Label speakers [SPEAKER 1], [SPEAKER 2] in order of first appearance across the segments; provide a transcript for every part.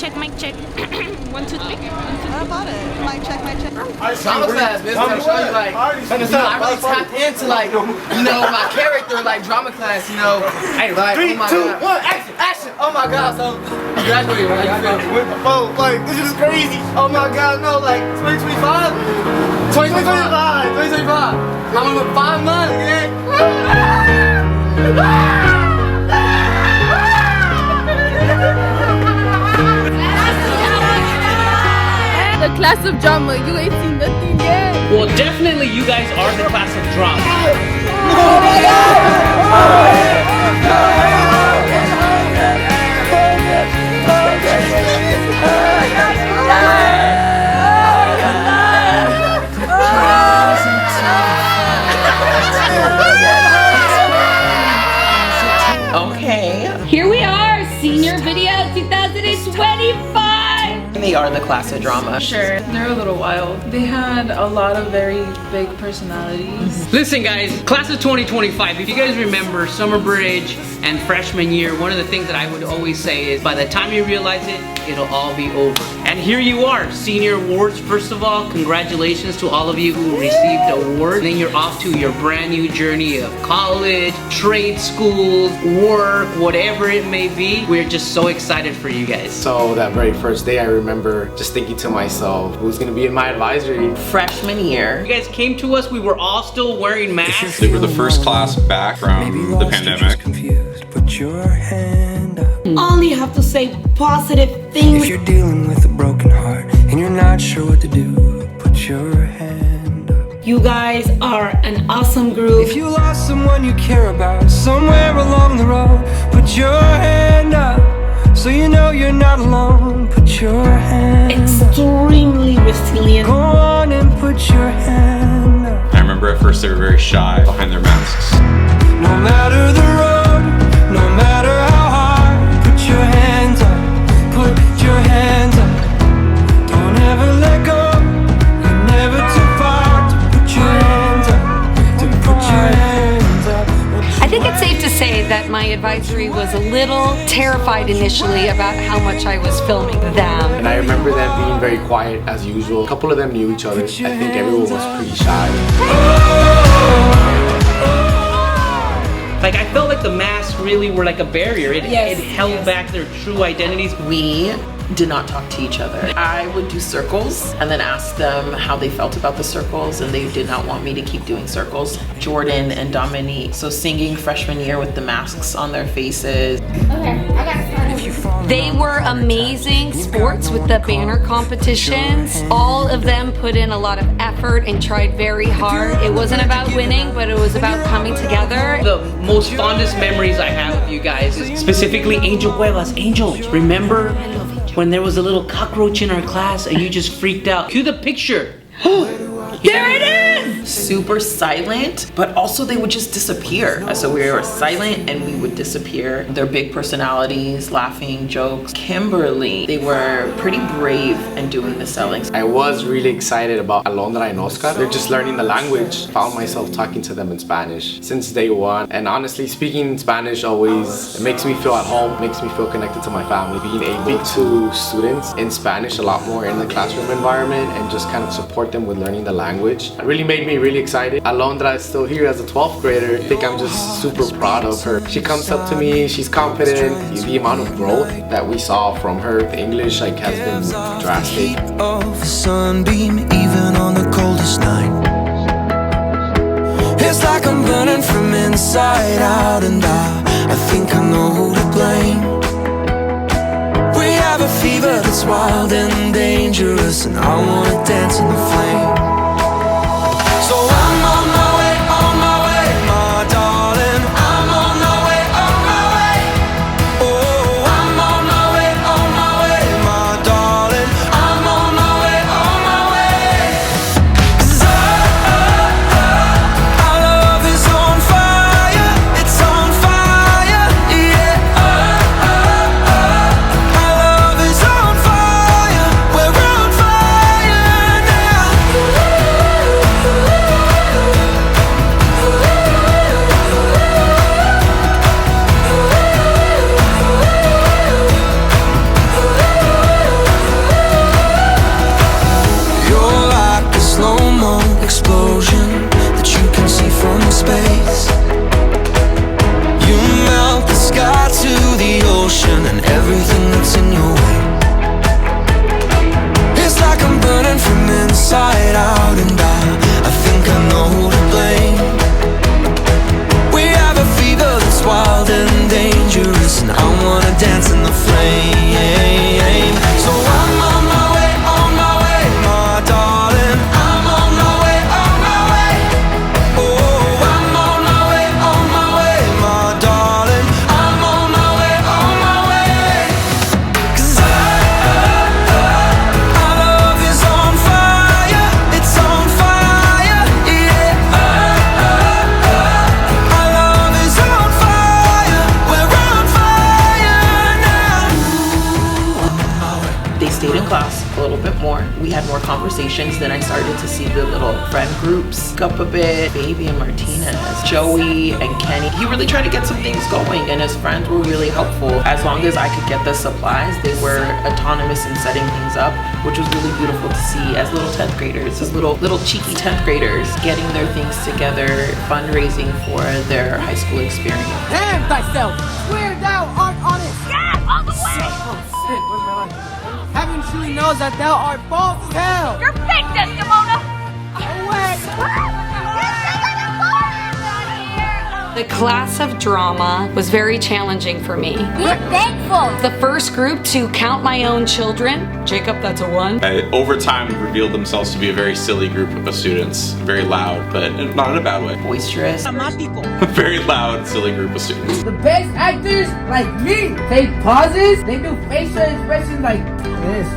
[SPEAKER 1] check, mic check. 1, 2, 3.
[SPEAKER 2] How about it? Mic check, mic check.
[SPEAKER 3] Drama class, bitch. I'm showing you, like, I really tapped into, like, you know, my character, like, drama class, you know. Hey, like,
[SPEAKER 4] 3,
[SPEAKER 3] oh my
[SPEAKER 4] 2,
[SPEAKER 3] God.
[SPEAKER 4] 1, action!
[SPEAKER 3] Action! Oh my God, so you graduated, right?
[SPEAKER 4] Oh, like, this is crazy.
[SPEAKER 3] Oh my God, no, like, 2025? 2025! 2025! I'm in 5 months, yeah?
[SPEAKER 5] The class of drama, you ain't seen nothing yet.
[SPEAKER 6] Well, definitely you guys are the class of drama.
[SPEAKER 4] Oh my God!
[SPEAKER 7] Okay.
[SPEAKER 5] Here we are, senior video 2025.
[SPEAKER 7] They are the class of drama.
[SPEAKER 8] Sure, they're a little wild. They had a lot of very big personalities.
[SPEAKER 6] Listen guys, class of 2025, if you guys remember summer bridge and freshman year, one of the things that I would always say is by the time you realize it, it'll all be over. And here you are, senior awards. First of all, congratulations to all of you who received awards. Then you're off to your brand new journey of college, trade school, work, whatever it may be. We're just so excited for you guys.
[SPEAKER 4] So that very first day, I remember just thinking to myself, who's gonna be in my advisory?
[SPEAKER 7] Freshman year.
[SPEAKER 6] You guys came to us, we were all still wearing masks.
[SPEAKER 9] They were the first class back from the pandemic.
[SPEAKER 10] Put your hand up.
[SPEAKER 1] Only have to say positive things.
[SPEAKER 10] If you're dealing with a broken heart and you're not sure what to do, put your hand up.
[SPEAKER 1] You guys are an awesome group.
[SPEAKER 10] If you lost someone you care about somewhere along the road, put your hand up so you know you're not alone. Put your hand
[SPEAKER 1] Extremely resilient.
[SPEAKER 10] Go on and put your hand up.
[SPEAKER 9] I remember at first they were very shy behind their masks.
[SPEAKER 10] No matter the road, no matter how hard, put your hands up, put your hands up. Don't ever let go, you're never too far to put your hands up, to put your hands up.
[SPEAKER 11] I think it's safe to say that my advisory was a little terrified initially about how much I was filming them.
[SPEAKER 4] And I remember them being very quiet as usual. A couple of them knew each other. I think everyone was pretty shy.
[SPEAKER 6] Like I felt like the masks really were like a barrier. It held back their true identities.
[SPEAKER 7] We did not talk to each other. I would do circles and then ask them how they felt about the circles, and they did not want me to keep doing circles. Jordan and Dominique, so singing freshman year with the masks on their faces.
[SPEAKER 5] Okay, I got started.
[SPEAKER 11] They were amazing sports with the banner competitions. All of them put in a lot of effort and tried very hard. It wasn't about winning, but it was about coming together.
[SPEAKER 6] The most fondest memories I have of you guys is specifically Angel Cuevas. Angel, remember when there was a little cockroach in our class and you just freaked out? Cue the picture.
[SPEAKER 11] There it is!
[SPEAKER 7] Super silent, but also they would just disappear. So we were silent and we would disappear. Their big personalities, laughing, jokes. Kimberly, they were pretty brave in doing the sellings.
[SPEAKER 4] I was really excited about Alondra and Oscar. They're just learning the language. Found myself talking to them in Spanish since day one. And honestly, speaking Spanish always makes me feel at home, makes me feel connected to my family. Being able to speak to students in Spanish a lot more in the classroom environment and just kind of support them with learning the language. It really made me really excited. Alondra is still here as a 12th grader. I think I'm just super proud of her. She comes up to me, she's confident. The amount of growth that we saw from her, the English like has been drastic.
[SPEAKER 10] Of a sunbeam, even on the coldest night. It's like I'm burning from inside out, and I think I know who to blame. We have a fever that's wild and dangerous, and I wanna dance in the flame. So I'm on my way, my darling. I'm on my way, oh, I'm on my way, my darling. I'm on my way, 'cause our love is on fire, it's on fire, yeah. Our love is on fire, we're on fire now. in your way. It's like I'm burning from inside out, and I think I know who to blame. We have a fever that's wild and dangerous, and I wanna dance in the flame. So I'm on my way, my darling. I'm on my way, oh, I'm on my way, my darling. I'm on my way, cause our love is on fire, it's on fire, yeah. Our love is on fire, we're on fire now.
[SPEAKER 7] They stayed in class a little bit more. We had more conversations. Then I started to see the little friend groups pick up a bit. Baby and Martinez, Joey and Kenny. He really tried to get some things going, and his friends were really helpful. As long as I could get the supplies, they were autonomous in setting things up, which was really beautiful to see as little 10th graders, as little cheeky 10th graders getting their things together, fundraising for their high school experience.
[SPEAKER 3] Hand thyself! Swear thou art honest!
[SPEAKER 5] Yeah, all the way!
[SPEAKER 3] Oh shit, where's my life? Heaven truly knows that thou art false as hell!
[SPEAKER 5] You're fake, Desdemona!
[SPEAKER 11] The class of drama was very challenging for me.
[SPEAKER 5] Be thankful!
[SPEAKER 11] The first group to count my own children. Jacob, that's a 1.
[SPEAKER 9] Over time, revealed themselves to be a very silly group of students. Very loud, but not in a bad way.
[SPEAKER 7] Boisterous.
[SPEAKER 9] Very loud, silly group of students.
[SPEAKER 3] The best actors, like me, take pauses, they do facial expressions like this.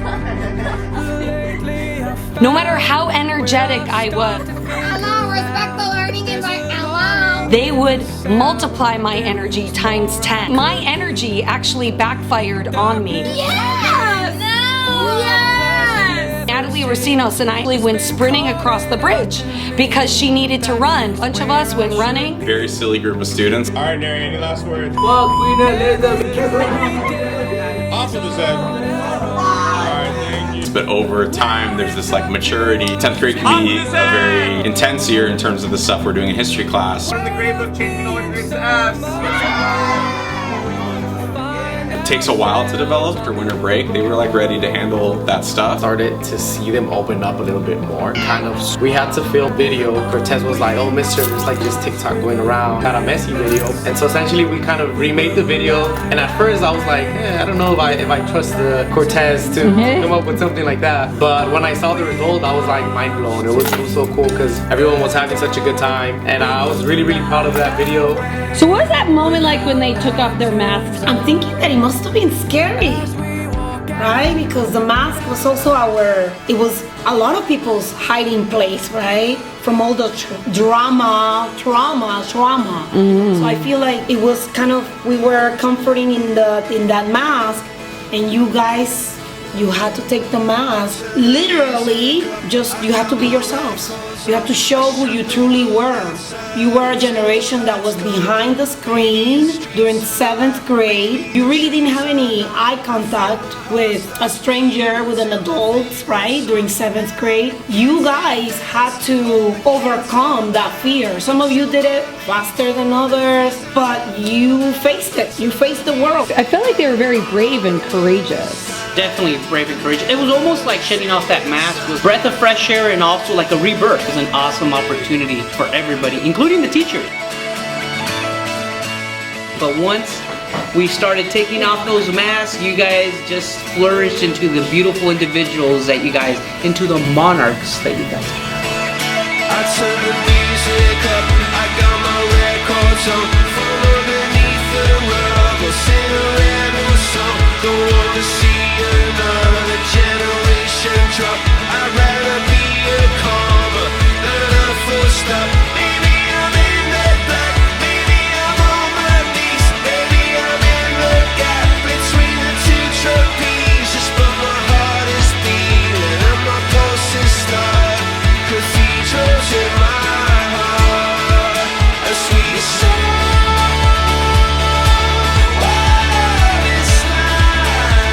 [SPEAKER 11] No matter how energetic I was,
[SPEAKER 5] Hello, respect the learning environment. Hello!
[SPEAKER 11] they would multiply my energy times 10. My energy actually backfired on me.
[SPEAKER 5] Yes! No! Yes!
[SPEAKER 11] Natalie Racinos and I went sprinting across the bridge because she needed to run. A bunch of us went running.
[SPEAKER 9] Very silly group of students.
[SPEAKER 12] All right, Nary, any last words? Awesome to say. All right, thank you.
[SPEAKER 9] But over time, there's this like maturity. 10th grade can be a very intense year in terms of the stuff we're doing in history class.
[SPEAKER 3] From the grade book, changing all the grades to F's.
[SPEAKER 9] It takes a while to develop. After winter break, they were like ready to handle that stuff.
[SPEAKER 4] Started to see them open up a little bit more. We had to film video. Cortez was like, oh mister, there's like this TikTok going around. Got a messy video. And so essentially we kind of remade the video. And at first I was like, I don't know if I trust the Cortez to come up with something like that. But when I saw the result, I was like mind blown. It was so cool because everyone was having such a good time. And I was really proud of that video.
[SPEAKER 5] So what was that moment like when they took off their masks?
[SPEAKER 1] I'm thinking that it must have been scary, right? Because the mask was also it was a lot of people's hiding place, right? From all the trauma. So I feel like it was kind of, we were comforting in that mask, and you guys, you had to take the mask. Literally, you have to be yourselves. You have to show who you truly were. You were a generation that was behind the screen during 7th grade. You really didn't have any eye contact with a stranger, with an adult, right? During 7th grade. You guys had to overcome that fear. Some of you did it faster than others, but you faced it. You faced the world.
[SPEAKER 5] I felt like they were very brave and courageous.
[SPEAKER 6] Definitely brave and courageous. It was almost like shedding off that mask with breath of fresh air and also like a rebirth. It was an awesome opportunity for everybody, including the teachers. But once we started taking off those masks, you guys just flourished into the beautiful individuals that you guys, into the monarchs that you guys are.
[SPEAKER 10] I turn the music up, I got my records on. From underneath the rug, I'll sing a random song. Don't wanna see another generation drop. I'd rather be a comma than a full stop. Maybe I'm in the black, maybe I'm on my knees, maybe I'm in the gap between the two trapezes, but my heart is beating and my pulse is starting. Cathedrals in my heart, a sweet song. What is life?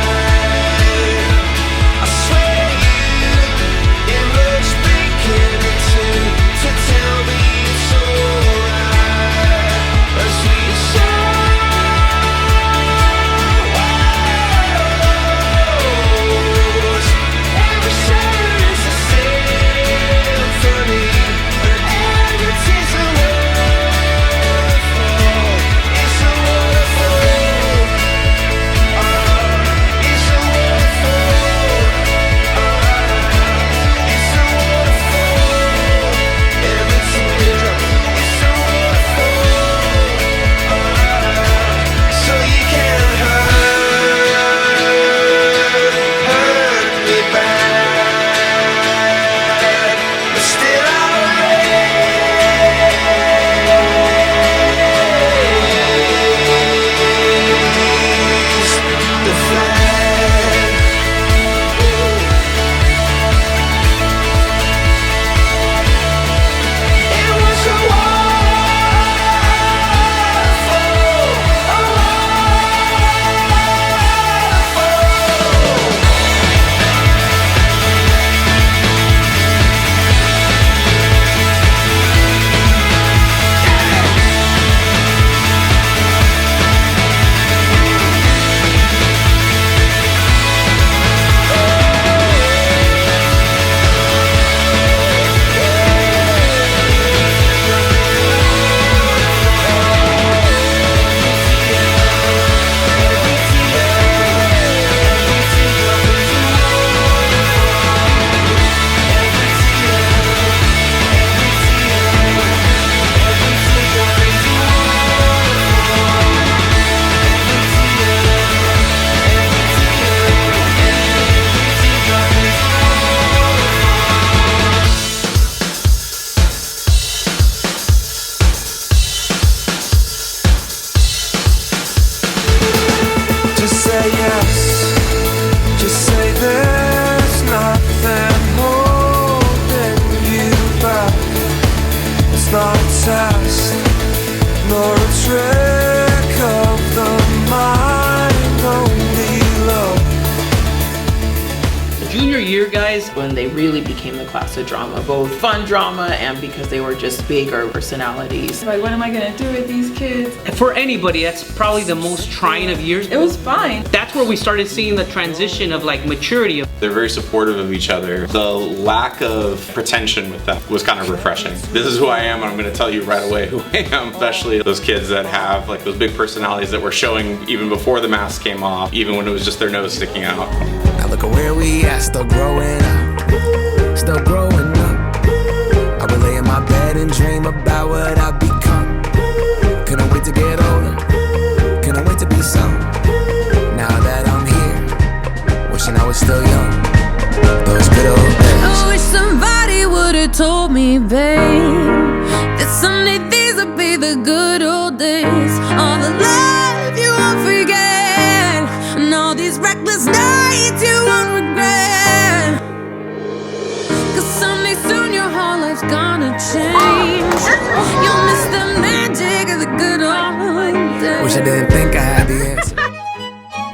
[SPEAKER 6] year, guys.
[SPEAKER 7] When they really became the class of drama, both fun drama and because they were just bigger personalities.
[SPEAKER 8] Like, what am I gonna do with these kids?
[SPEAKER 6] For anybody, that's probably the most trying of years.
[SPEAKER 8] It was fine.
[SPEAKER 6] That's where we started seeing the transition of like maturity.
[SPEAKER 9] They're very supportive of each other. The lack of pretension with them was kind of refreshing. This is who I am, and I'm going to tell you right away who I am. Especially those kids that have like those big personalities that were showing even before the mask came off, even when it was just their nose sticking out.
[SPEAKER 10] Now look at where we at, still growing up, still growing up. I would lay in my bed and dream about what I've become. Couldn't wait to get older, couldn't wait to be some. Now that I'm here, wishing I was still young. Those good old days.
[SPEAKER 13] I wish somebody would've told me, babe, that someday these would be the good old days. All the love you won't forget, and all these reckless nights you won't regret. Cause someday soon your whole life's gonna change. You'll miss the magic of the good old days.
[SPEAKER 10] Wish I didn't think I had the answer.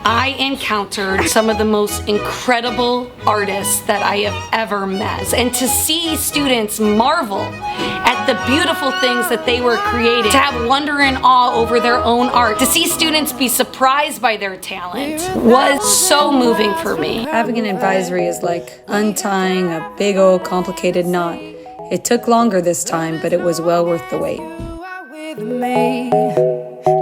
[SPEAKER 11] I encountered some of the most incredible artists that I have ever met. And to see students marvel at the beautiful things that they were creating, to have wonder and awe over their own art, to see students be surprised by their talent was so moving for me.
[SPEAKER 14] Having an advisory is like untying a big old complicated knot. It took longer this time, but it was well worth the wait.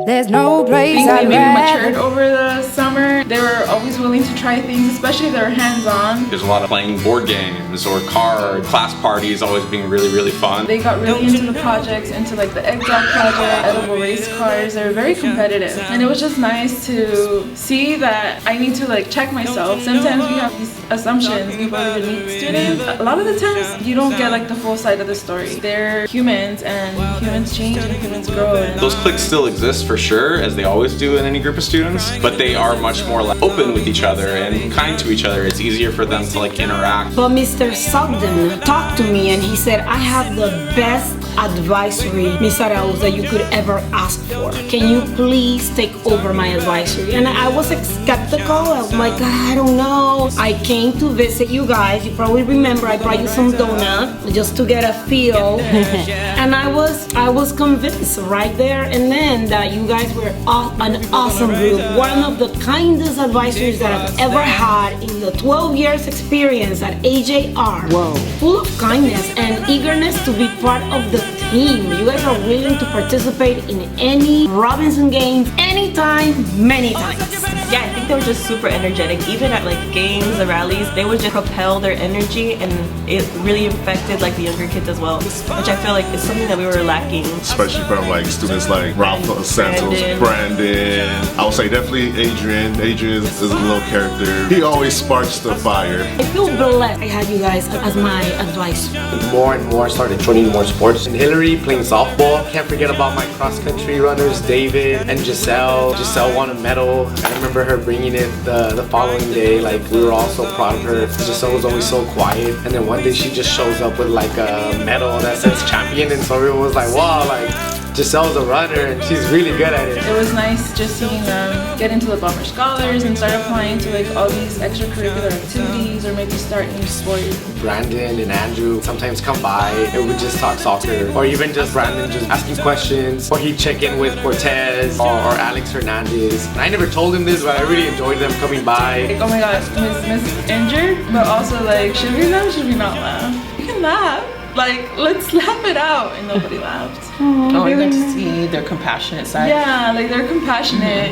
[SPEAKER 13] There's no place
[SPEAKER 8] Being
[SPEAKER 13] I'd
[SPEAKER 8] maybe
[SPEAKER 13] rather.
[SPEAKER 8] matured over the summer, they were always willing to try things, especially if they were hands-on.
[SPEAKER 9] There's a lot of playing board games or card, class parties always being really, really fun.
[SPEAKER 8] They got really into the projects, into like the egg drop project, edible race cars. They were very competitive. And it was just nice to see that I need to like check myself. Sometimes we have these assumptions before we meet students. A lot of the times you don't get like the full side of the story. They're humans and humans change and humans grow. And
[SPEAKER 9] those cliques still exist for sure, as they always do in any group of students, but they are much more like open with each other and kind to each other. It's easier for them to like interact.
[SPEAKER 1] But Mr. Sugden talked to me and he said, I have the best advisory, Miss Arauz, that you could ever ask for. Can you please take over my advisory? And I was skeptical. I was like, I don't know. I came to visit you guys. You probably remember I brought you some donut just to get a feel. And I was convinced right there and then that you guys were an awesome group. One of the kindest advisories that I've ever had in the 12 years experience at AJR. Whoa. Full of kindness and eagerness to be part of the team. You guys are willing to participate in any Robinson games, anytime, many times.
[SPEAKER 2] Yeah, I think they were just super energetic. Even at like games, the rallies, they would just propel their energy, and it really affected like the younger kids as well, which I feel like is something that we were lacking.
[SPEAKER 12] Especially from like students like Ralph Santos, Brandon. I would say definitely Adrian. Adrian is a little character. He always sparks the fire.
[SPEAKER 1] I feel blessed I had you guys as my advice.
[SPEAKER 4] More and more started joining more sports. And Hillary playing softball. Can't forget about my cross country runners, David and Giselle. Giselle won a medal. I remember her bringing it the following day. Like, we were all so proud of her. Giselle was always so quiet. And then one day she just shows up with like a medal that says champion. And so everyone was like, wow, like Giselle's a runner and she's really good at it.
[SPEAKER 8] it was nice just seeing them get into the Bomber Scholars and start applying to like all these extracurricular activities or maybe start new sports.
[SPEAKER 4] Brandon and Andrew sometimes come by and we just talk soccer, or even just Brandon just asking questions, or he'd check in with Cortez or Alex Hernandez. And I never told him this, but I really enjoyed them coming by.
[SPEAKER 8] Like, oh my gosh, Miss injured, but also like, should we laugh, should we not laugh? You can laugh. Like, let's laugh it out, and nobody laughed.
[SPEAKER 7] Oh, you got to see their compassionate side.
[SPEAKER 8] Yeah, like they're compassionate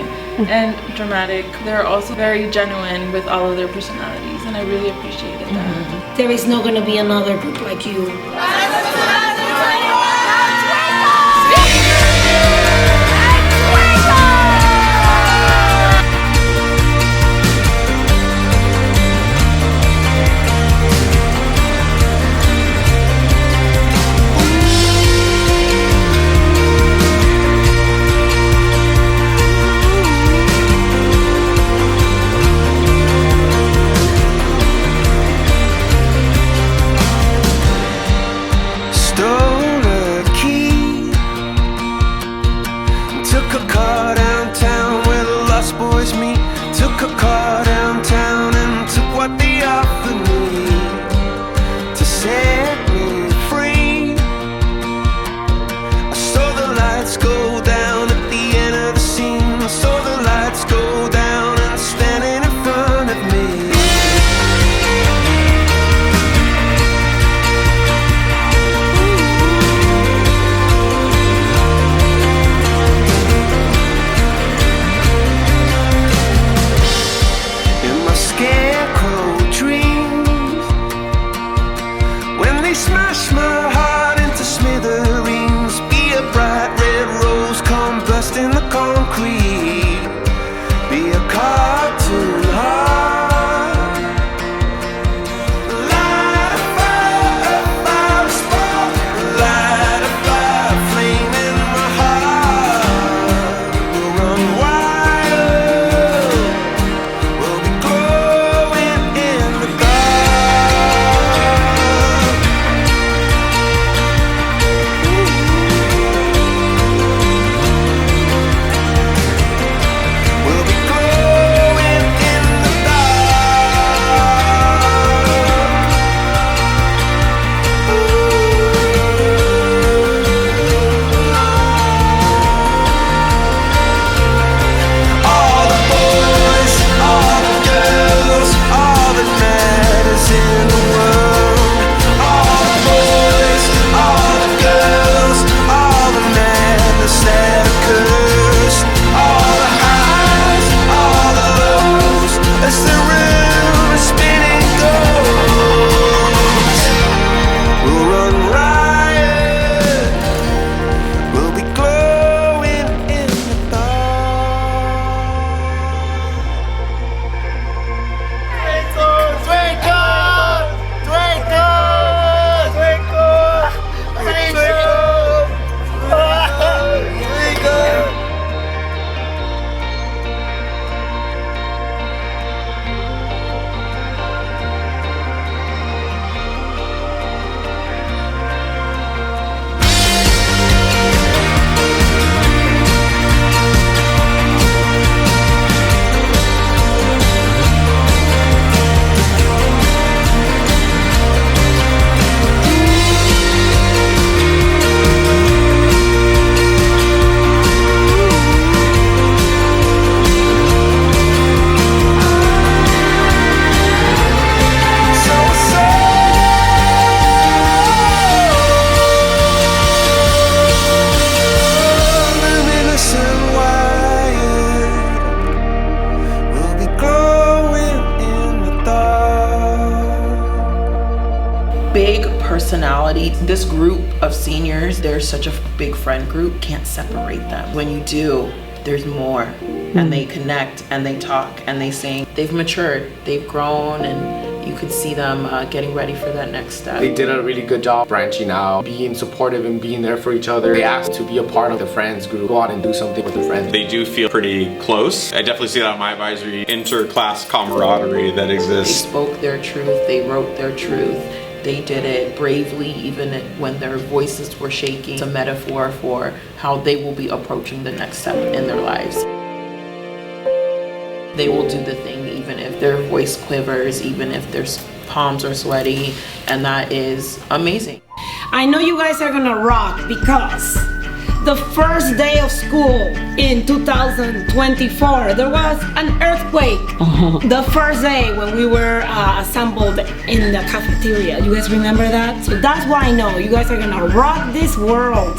[SPEAKER 8] and dramatic. They're also very genuine with all of their personalities, and I really appreciated that.
[SPEAKER 1] There is not going to be another group like you.
[SPEAKER 7] personality. This group of seniors, they're such a big friend group, can't separate them. When you do, there's more, and they connect and they talk and they sing. They've matured, they've grown, and you could see them getting ready for that next step.
[SPEAKER 4] They did a really good job branching out, being supportive and being there for each other. They asked to be a part of the friends group, go out and do something with their friends.
[SPEAKER 9] They do feel pretty close. I definitely see that on my advisory, inter-class camaraderie that exists.
[SPEAKER 7] They spoke their truth, they wrote their truth. They did it bravely, even when their voices were shaking. It's a metaphor for how they will be approaching the next step in their lives. They will do the thing even if their voice quivers, even if their palms are sweaty, and that is amazing.
[SPEAKER 1] I know you guys are gonna rock because the first day of school in 2024, there was an earthquake. The first day when we were assembled in the cafeteria. You guys remember that? So that's why I know you guys are gonna rock this world.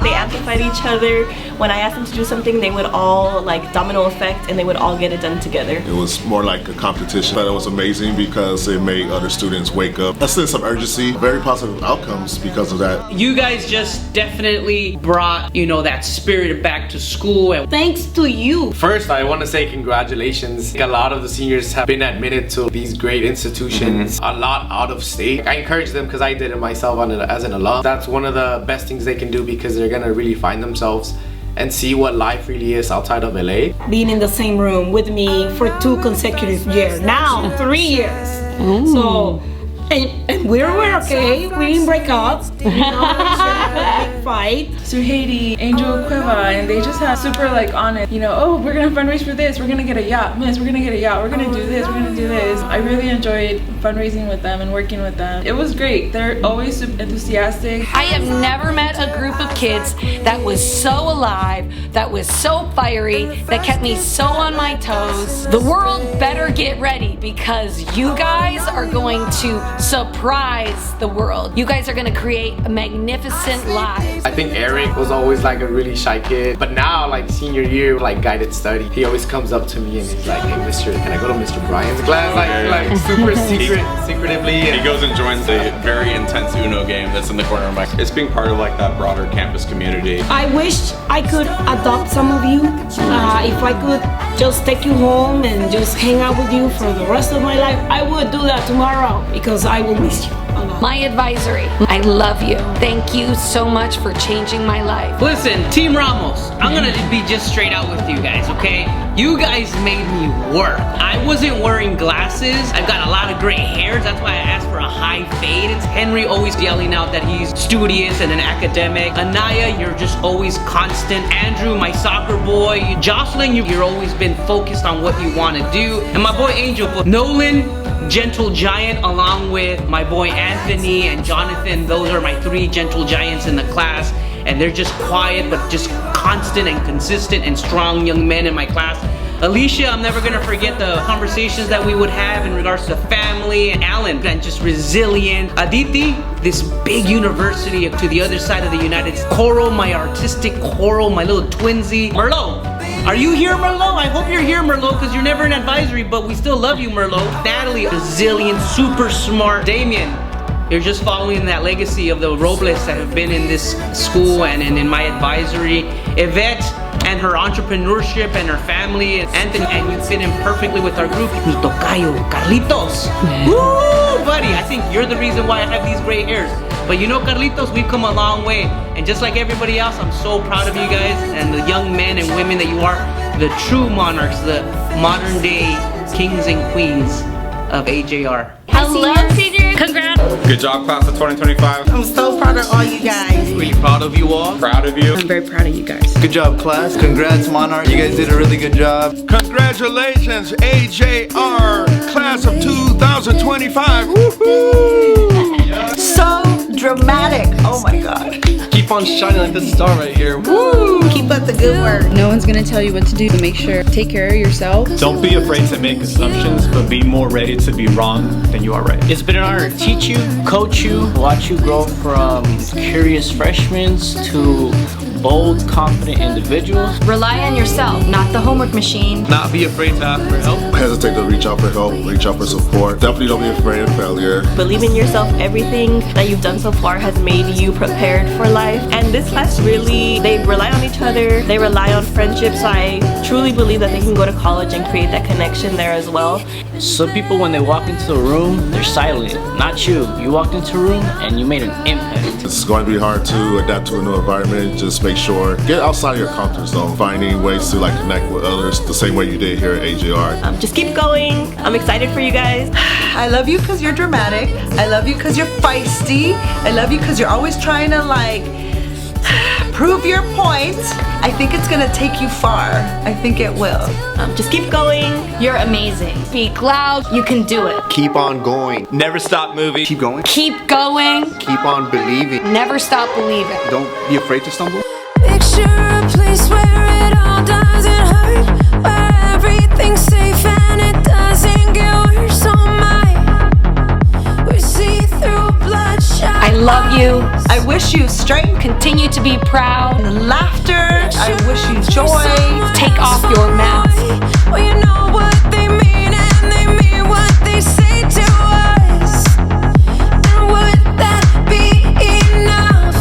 [SPEAKER 2] They amplified each other. When I asked them to do something, they would all like domino effect and they would all get it done together.
[SPEAKER 12] It was more like a competition, but it was amazing because it made other students wake up. A sense of urgency, very positive outcomes because of that.
[SPEAKER 6] You guys just definitely brought, you know, that spirit back to school. And
[SPEAKER 1] thanks to you.
[SPEAKER 4] First, I want to say congratulations. A lot of the seniors have been admitted to these great institutions, a lot out of state. I encourage them because I did it myself as an alum. That's one of the best things they can do because they're gonna really find themselves and see what life really is outside of LA.
[SPEAKER 1] Being in the same room with me for 2 consecutive years, now 3 years. So, and we were okay, we didn't break up. You know, big fight.
[SPEAKER 8] Suhaiti, Angel Cueva, and they just have super like on it, you know, oh, we're gonna fundraise for this, we're gonna get a yacht, miss, we're gonna get a yacht, we're gonna do this, we're gonna do this. I really enjoyed fundraising with them and working with them. It was great. They're always super enthusiastic.
[SPEAKER 11] I have never met a group of kids that was so alive, that was so fiery, that kept me so on my toes. The world better get ready because you guys are going to surprise the world. You guys are going to create a magnificent lives.
[SPEAKER 4] I think Eric was always like a really shy kid, but now like senior year, like guided study, he always comes up to me and he's like, hey mister, can I go to Mr. Bryan's class? Like super secretively.
[SPEAKER 9] He goes and joins a very intense Uno game that's in the corner of my. It's being part of like that broader campus community.
[SPEAKER 1] I wish I could adopt some of you. If I could just take you home and just hang out with you for the rest of my life, I would do that tomorrow because I will miss you.
[SPEAKER 11] My advisory, I love you. Thank you so much for changing my life.
[SPEAKER 6] Listen, Team Ramos, I'm gonna be just straight out with you guys, okay? You guys made me work. I wasn't wearing glasses. I've got a lot of gray hairs. That's why I asked for a high fade. It's Henry always yelling out that he's studious and an academic. Anaya, you're just always constant. Andrew, my soccer boy. Jocelyn, you've always been focused on what you want to do. And my boy Angel. Nolan, gentle giant, along with my boy Anthony and Jonathan. Those are my 3 gentle giants in the class. And they're just quiet, but just constant and consistent and strong young men in my class. Alicia, I'm never gonna forget the conversations that we would have in regards to family. And Alan, and just resilient. Aditi, this big university to the other side of the United States. Coral, my artistic Coral, my little twinsy. Merlot, are you here, Merlot? I hope you're here, Merlot, because you're never in advisory, but we still love you, Merlot. Natalie, resilient, super smart. Damien, you're just following that legacy of the Robles that have been in this school and in my advisory. Yvette and her entrepreneurship and her family. Anthony, and you fit in perfectly with our group. Mi tocayo, Carlitos. Woo, buddy, I think you're the reason why I have these gray hairs. But you know, Carlitos, we've come a long way. And just like everybody else, I'm so proud of you guys and the young men and women that you are. The true monarchs, the modern day kings and queens of AJR.
[SPEAKER 5] Hello, seniors. Congrats.
[SPEAKER 9] Good job, class of 2025.
[SPEAKER 15] I'm so proud of all you guys.
[SPEAKER 6] Really proud of you all.
[SPEAKER 9] Proud of you.
[SPEAKER 8] I'm very proud of you guys.
[SPEAKER 3] Good job, class. Congrats, Monarch. You guys did a really good job.
[SPEAKER 12] Congratulations, AJR, class of 2025. Woohoo!
[SPEAKER 15] So dramatic. Oh my God.
[SPEAKER 3] Keep on shining like this star right here.
[SPEAKER 15] Woo! Keep up the good work.
[SPEAKER 8] No one's gonna tell you what to do, but make sure to take care of yourself.
[SPEAKER 16] Don't be afraid to make assumptions, but be more ready to be wrong than you are right.
[SPEAKER 17] It's been an honor to teach you, coach you, watch you grow from curious freshmen to
[SPEAKER 16] bold, confident individuals.
[SPEAKER 5] Rely on yourself, not the homework machine.
[SPEAKER 16] Not be afraid to ask for help.
[SPEAKER 12] Hesitate to reach out for help, reach out for support. Definitely don't be afraid of failure.
[SPEAKER 2] Believe in yourself. Everything that you've done so far has made you prepared for life. And this class really, they rely on each other. They rely on friendship. So I truly believe that they can go to college and create that connection there as well.
[SPEAKER 16] Some people, when they walk into a room, they're silent. Not you. You walked into a room and you made an impact.
[SPEAKER 12] It's going to be hard to adapt to a new environment. Just make sure, get outside of your comfort zone. Finding ways to like connect with others the same way you did here at AJR.
[SPEAKER 2] Just keep going. I'm excited for you guys.
[SPEAKER 15] I love you because you're dramatic. I love you because you're feisty. I love you because you're always trying to like prove your point. I think it's gonna take you far. I think it will.
[SPEAKER 2] Just keep going.
[SPEAKER 5] You're amazing. Speak loud. You can do it.
[SPEAKER 17] Keep on going.
[SPEAKER 16] Never stop moving.
[SPEAKER 17] Keep going.
[SPEAKER 5] Keep going.
[SPEAKER 17] Keep on believing.
[SPEAKER 5] Never stop believing.
[SPEAKER 17] Don't be afraid to stumble.
[SPEAKER 13] Picture a place where it all doesn't hurt, where everything's safe and it doesn't get worse. Oh my, we see through bloodshot.
[SPEAKER 5] I love you.
[SPEAKER 15] I wish you strength,
[SPEAKER 5] Continue to be proud.
[SPEAKER 15] and laughter. I wish you joy.
[SPEAKER 5] Take off your mask.
[SPEAKER 13] Well, you know what they mean and they mean what they say to us. And would that be enough?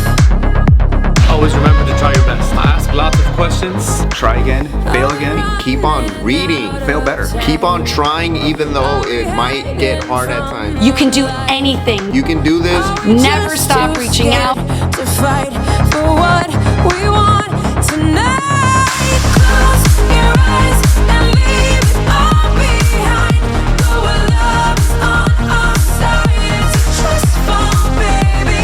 [SPEAKER 16] Always remember to try your best. Ask lots of questions.
[SPEAKER 17] Try again, fail again. Keep on reading, fail better. Keep on trying even though it might get hard at times.
[SPEAKER 5] You can do anything.
[SPEAKER 17] You can do this.
[SPEAKER 5] Never stop reaching out.
[SPEAKER 13] To fight for what we want tonight. Close your eyes and leave it all behind. Go where love is on our side. It's a trust fall, baby.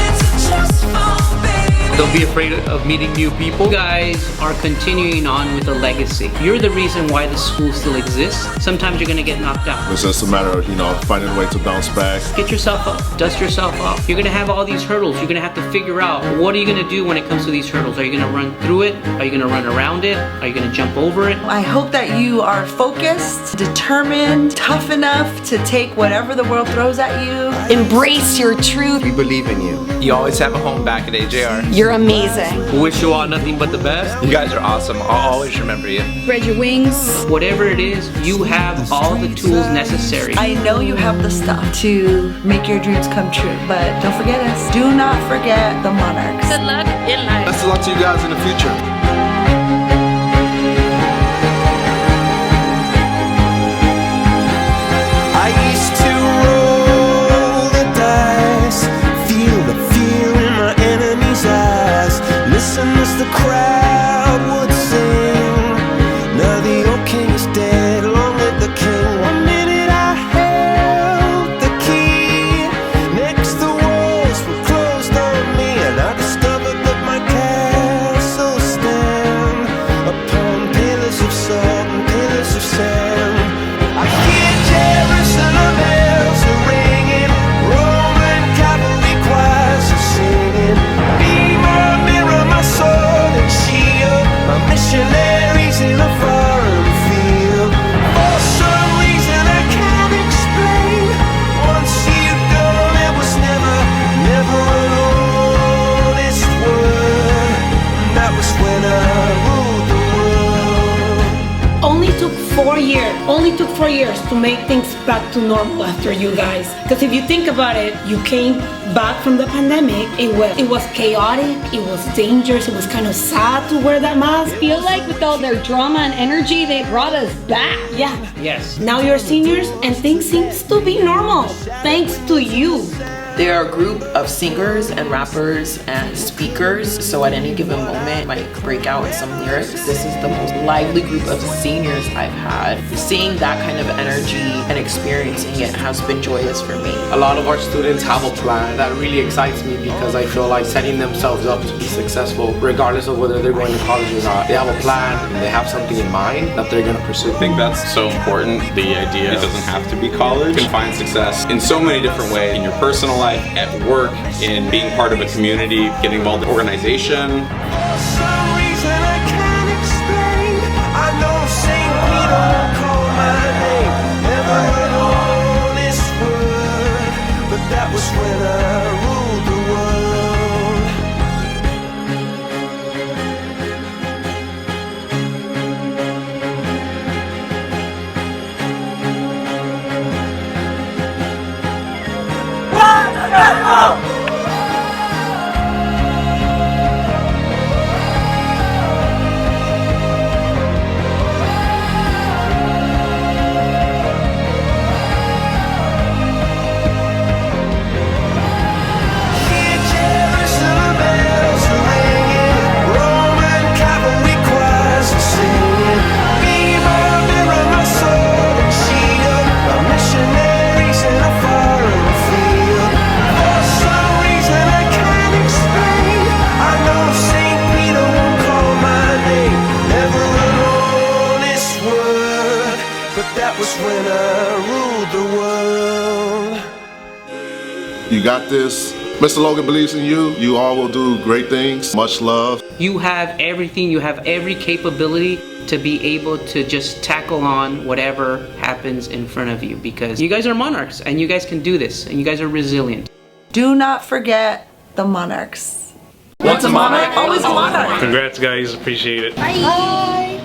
[SPEAKER 13] It's a trust fall, baby.
[SPEAKER 6] Don't be afraid of meeting new people. You guys are continuing on with a legacy. You're the reason why the school still exists. Sometimes you're gonna get knocked out.
[SPEAKER 12] It's just a matter of, finding a way to bounce back.
[SPEAKER 6] Get yourself up, dust yourself off. You're gonna have all these hurdles. You're gonna have to figure out, what are you gonna do when it comes to these hurdles? Are you gonna run through it? Are you gonna run around it? Are you gonna jump over it?
[SPEAKER 15] I hope that you are focused, determined, tough enough to take whatever the world throws at you.
[SPEAKER 5] Embrace your truth.
[SPEAKER 17] We believe in you.
[SPEAKER 16] You always have a home back at AJR.
[SPEAKER 5] You're amazing.
[SPEAKER 16] We wish you all nothing but the best. You guys are awesome. I'll always remember you.
[SPEAKER 5] Spread your wings.
[SPEAKER 6] Whatever it is, you have all the tools necessary.
[SPEAKER 15] I know you have the stuff to make your dreams come true, but don't forget us. Do not forget the Monarchs.
[SPEAKER 5] Good luck in life.
[SPEAKER 12] Best of luck to you guys in the future.
[SPEAKER 10] I used to roll the dice, feel the fear in my enemy's eyes, listen as the crowd would sing. Now the old king is dead, long live the king. One minute I held the key, next the walls were closed on me, and I discovered that my castle stand upon pillars of salt and pillars of sand. I hear Jerusalem bells are ringing, Roman cavalry choirs are singing. Be my mirror, my sword and shield, my missionaries in a foreign field. For some reason I can't explain, once you've gone it was never an honest word. And that was when I ruled the world.
[SPEAKER 1] Only took 4 years to make things back to normal after you guys. Because if you think about it, you came back from the pandemic. It was chaotic, it was dangerous, it was kind of sad to wear that mask.
[SPEAKER 5] I feel like with all their drama and energy, they brought us back.
[SPEAKER 1] Yeah.
[SPEAKER 6] Yes.
[SPEAKER 1] Now you're seniors and things seems to be normal. Thanks to you.
[SPEAKER 7] They are a group of singers and rappers and speakers, so at any given moment might break out in some lyrics. This is the most lively group of seniors I've had. Seeing that kind of energy and experiencing it has been joyous for me.
[SPEAKER 4] A lot of our students have a plan that really excites me because I feel like setting themselves up to be successful, regardless of whether they're going to college or not. They have a plan and they have something in mind that they're going to pursue.
[SPEAKER 9] I think that's so important. The idea it doesn't have to be college. You can find success in so many different ways. In your personal life, at work, in being part of a community, getting involved in organization.
[SPEAKER 10] For some reason I can't explain, I know St. Peter will call my name. Never an honest word, but that was when I ruled the world. When I ruled the world.
[SPEAKER 12] You got this. Mr. Logan believes in you. You all will do great things. Much love.
[SPEAKER 6] You have everything, you have every capability to be able to just tackle on whatever happens in front of you, because you guys are monarchs and you guys can do this and you guys are resilient.
[SPEAKER 15] Do not forget the monarchs.
[SPEAKER 6] Once a monarch, always a monarch.
[SPEAKER 18] Congrats guys, appreciate it.
[SPEAKER 15] Bye.